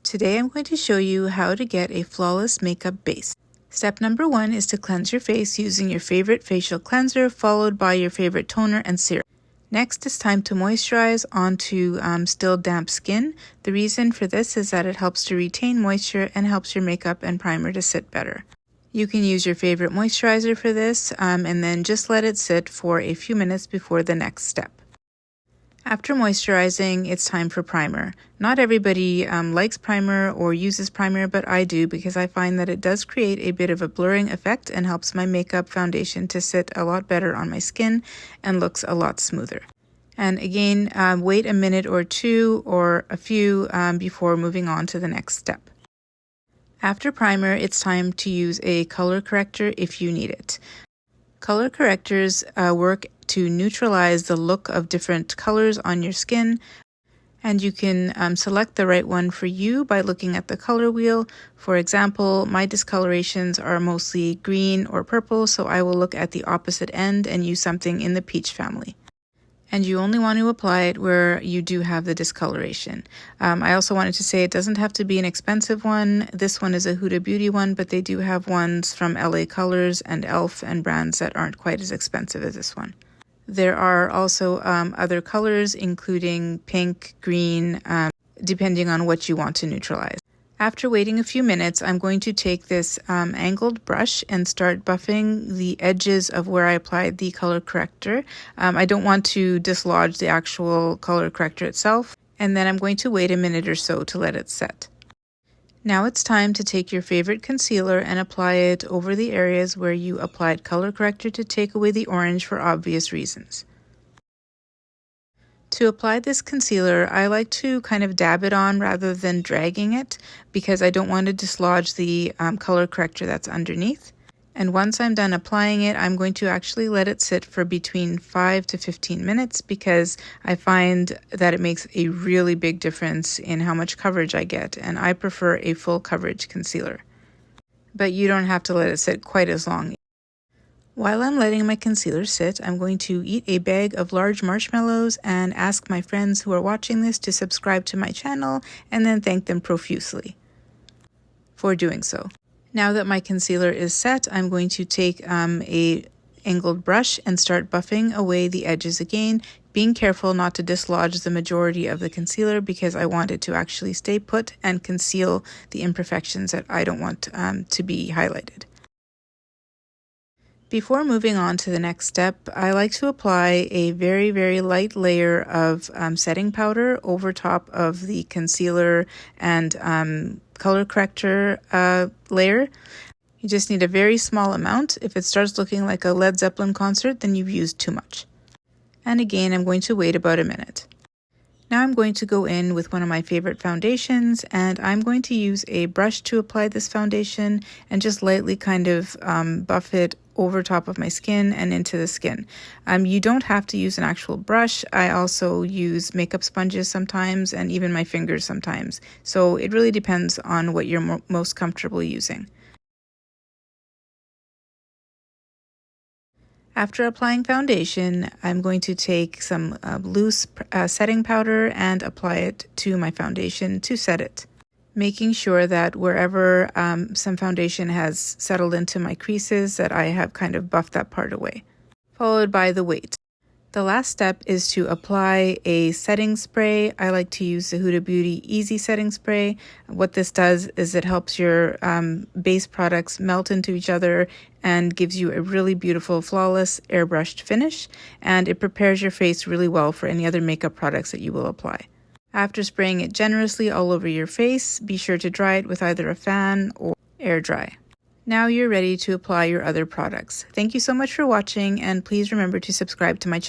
Today I'm going to show you how to get a flawless makeup base. Step number 1 is to cleanse your face using your favorite facial cleanser followed by your favorite toner and serum. Next, it's time to moisturize onto still damp skin. The reason for this is that it helps to retain moisture and helps your makeup and primer to sit better. You can use your favorite moisturizer for this and then just let it sit for a few minutes before the next step. After moisturizing, it's time for primer. Not everybody likes primer or uses primer, but I do because I find that it does create a bit of a blurring effect and helps my makeup foundation to sit a lot better on my skin and looks a lot smoother. And again, wait a minute or two or a few before moving on to the next step. After primer, it's time to use a color corrector if you need it. Color correctors work to neutralize the look of different colors on your skin, and you can select the right one for you by looking at the color wheel. For example, my discolorations are mostly green or purple, so I will look at the opposite end and use something in the peach family. And you only want to apply it where you do have the discoloration. I also wanted to say it doesn't have to be an expensive one. This one is a Huda Beauty one, but they do have ones from LA Colors and e.l.f. and brands that aren't quite as expensive as this one. There are also other colors, including pink, green, depending on what you want to neutralize. After waiting a few minutes, I'm going to take this angled brush and start buffing the edges of where I applied the color corrector. I don't want to dislodge the actual color corrector itself, and then I'm going to wait a minute or so to let it set. Now it's time to take your favorite concealer and apply it over the areas where you applied color corrector to take away the orange for obvious reasons. To apply this concealer, I like to kind of dab it on rather than dragging it because I don't want to dislodge the color corrector that's underneath. And once I'm done applying it, I'm going to actually let it sit for between 5 to 15 minutes because I find that it makes a really big difference in how much coverage I get, and I prefer a full coverage concealer. But you don't have to let it sit quite as long. While I'm letting my concealer sit, I'm going to eat a bag of large marshmallows and ask my friends who are watching this to subscribe to my channel and then thank them profusely for doing so. Now that my concealer is set, I'm going to take a angled brush and start buffing away the edges again, being careful not to dislodge the majority of the concealer because I want it to actually stay put and conceal the imperfections that I don't want to be highlighted. Before moving on to the next step, I like to apply a very, very light layer of setting powder over top of the concealer and color corrector layer. You just need a very small amount. If it starts looking like a Led Zeppelin concert, then you've used too much. And again, I'm going to wait about a minute. Now I'm going to go in with one of my favorite foundations, and I'm going to use a brush to apply this foundation and just lightly kind of buff it over top of my skin and into the skin. You don't have to use an actual brush. I also use makeup sponges sometimes and even my fingers sometimes. So it really depends on what you're most comfortable using. After applying foundation, I'm going to take some loose setting powder and apply it to my foundation to set it, making sure that wherever some foundation has settled into my creases that I have kind of buffed that part away, followed by the weight. The last step is to apply a setting spray. I like to use the Huda Beauty Easy Setting Spray. What this does is it helps your base products melt into each other and gives you a really beautiful, flawless, airbrushed finish, and it prepares your face really well for any other makeup products that you will apply. After spraying it generously all over your face, be sure to dry it with either a fan or air dry. Now you're ready to apply your other products. Thank you so much for watching, and please remember to subscribe to my channel.